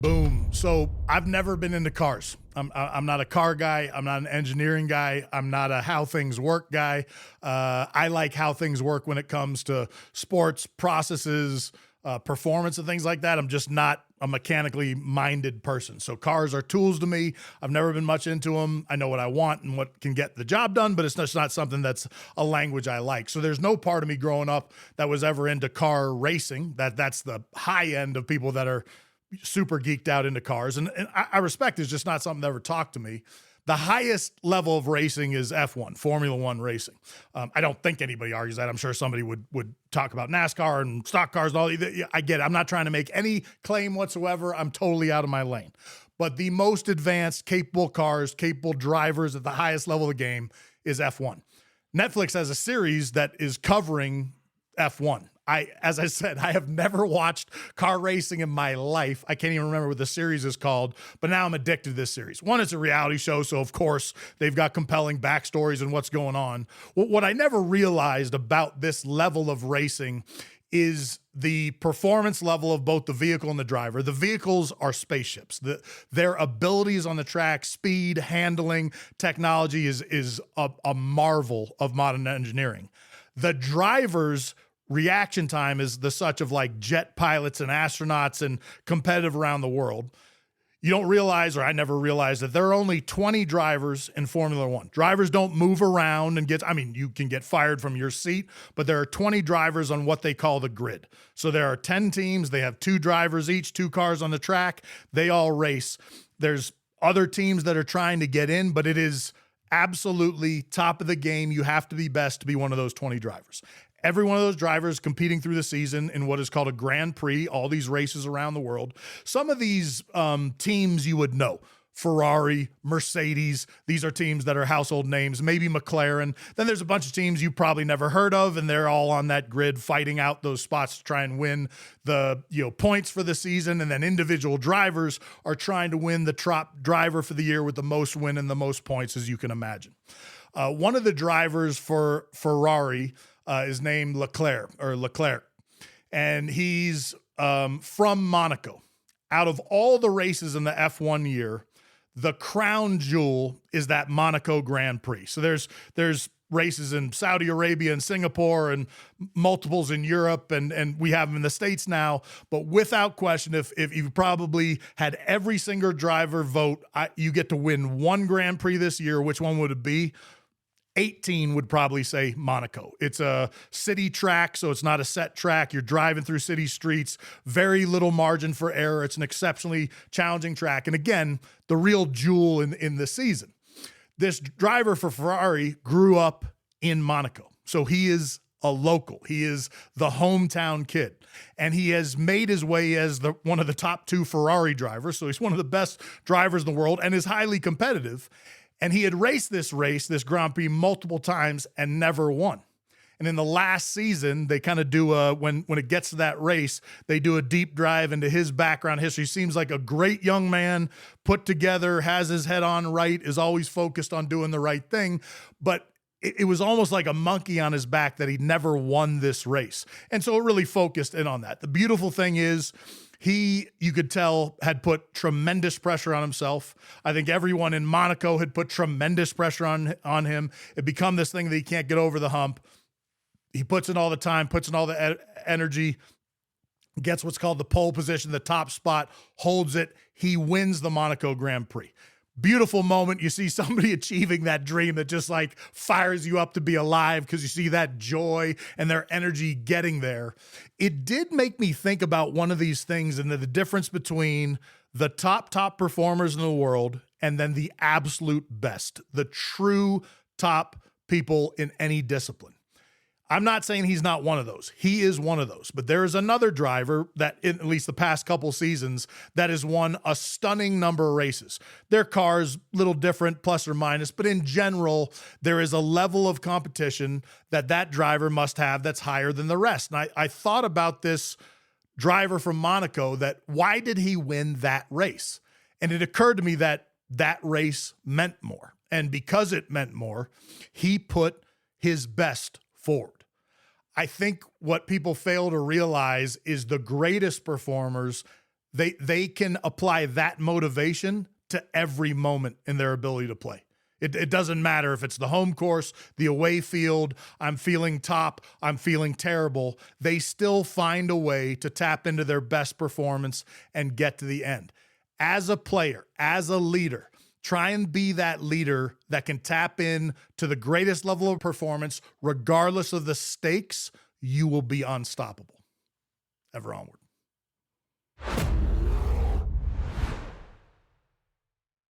Boom. So I've never been into cars. I'm not a car guy. I'm not an engineering guy. I'm not a how things work guy. I like how things work when it comes to sports, processes, performance, and things like that. I'm just not a mechanically minded person. So cars are tools to me. I've never been much into them. I know what I want and what can get the job done, but it's just not something that's a language I like. So there's no part of me growing up that was ever into car racing. That's the high end of people that are super geeked out into cars, and I respect it's just not something that ever talked to me. The highest level of racing is F1, Formula One racing. I don't think anybody argues that. I'm sure somebody would talk about NASCAR and stock cars and all. I get it. I'm not trying to make any claim whatsoever. I'm totally out of my lane. But the most advanced, capable cars, capable drivers at the highest level of the game is F1. Netflix has a series that is covering F1. As I said, I have never watched car racing in my life. I can't even remember what the series is called, but now I'm addicted to this series. One, it's a reality show, so of course they've got compelling backstories and what's going on. What I never realized about this level of racing is the performance level of both the vehicle and the driver. The vehicles are spaceships. Their abilities on the track, speed, handling, technology is a marvel of modern engineering. The drivers' reaction time is the such of like jet pilots and astronauts and competitive around the world. You don't realize, or I never realized, that there are only 20 drivers in Formula One. Drivers don't move around and you can get fired from your seat, but there are 20 drivers on what they call the grid. So there are 10 teams. They have 2 drivers each, 2 cars on the track. They all race. There's other teams that are trying to get in, but it is absolutely top of the game. You have to be best to be one of those 20 drivers. Every one of those drivers competing through the season in what is called a Grand Prix, all these races around the world. Some of these teams you would know. Ferrari, Mercedes, these are teams that are household names, maybe McLaren. Then there's a bunch of teams you probably never heard of, and they're all on that grid fighting out those spots to try and win the points for the season. And then individual drivers are trying to win the top driver for the year with the most win and the most points, as you can imagine. One of the drivers for Ferrari is named Leclerc, and he's from Monaco. Out of all the races in the F1 year, the crown jewel is that Monaco Grand Prix. So there's races in Saudi Arabia and Singapore and multiples in Europe, and we have them in the States now. But without question, if you probably had every single driver vote, you get to win one Grand Prix this year. Which one would it be? 18 would probably say Monaco. It's a city track, so it's not a set track. You're driving through city streets, very little margin for error. It's an exceptionally challenging track. And again, the real jewel in the season. This driver for Ferrari grew up in Monaco. So he is a local. He is the hometown kid. And he has made his way as one of the top 2 Ferrari drivers. So he's one of the best drivers in the world and is highly competitive. And he had raced this Grand Prix, multiple times and never won. And in the last season, they kind of do when it gets to that race, they do a deep dive into his background history. Seems like a great young man, put together, has his head on right, is always focused on doing the right thing. But it was almost like a monkey on his back that he never won this race. And so it really focused in on that. The beautiful thing is, you could tell, had put tremendous pressure on himself. I think everyone in Monaco had put tremendous pressure on him. It become this thing that he can't get over the hump. He puts in all the time, puts in all the energy, gets what's called the pole position, the top spot, holds it. He wins the Monaco Grand Prix. Beautiful moment. You see somebody achieving that dream that just like fires you up to be alive because you see that joy and their energy getting there. It did make me think about one of these things and the difference between the top performers in the world and then the absolute best, the true top people in any discipline. I'm not saying he's not one of those. He is one of those. But there is another driver that, in at least the past couple seasons, that has won a stunning number of races. Their cars, little different, plus or minus, but in general, there is a level of competition that driver must have that's higher than the rest. And I thought about this driver from Monaco, that why did he win that race? And it occurred to me that race meant more. And because it meant more, he put his best forward. I think what people fail to realize is the greatest performers, they can apply that motivation to every moment in their ability to play. It doesn't matter if it's the home course, the away field, I'm feeling top, I'm feeling terrible. They still find a way to tap into their best performance and get to the end. As a player, as a leader, try and be that leader that can tap in to the greatest level of performance, regardless of the stakes. You will be unstoppable. Ever onward.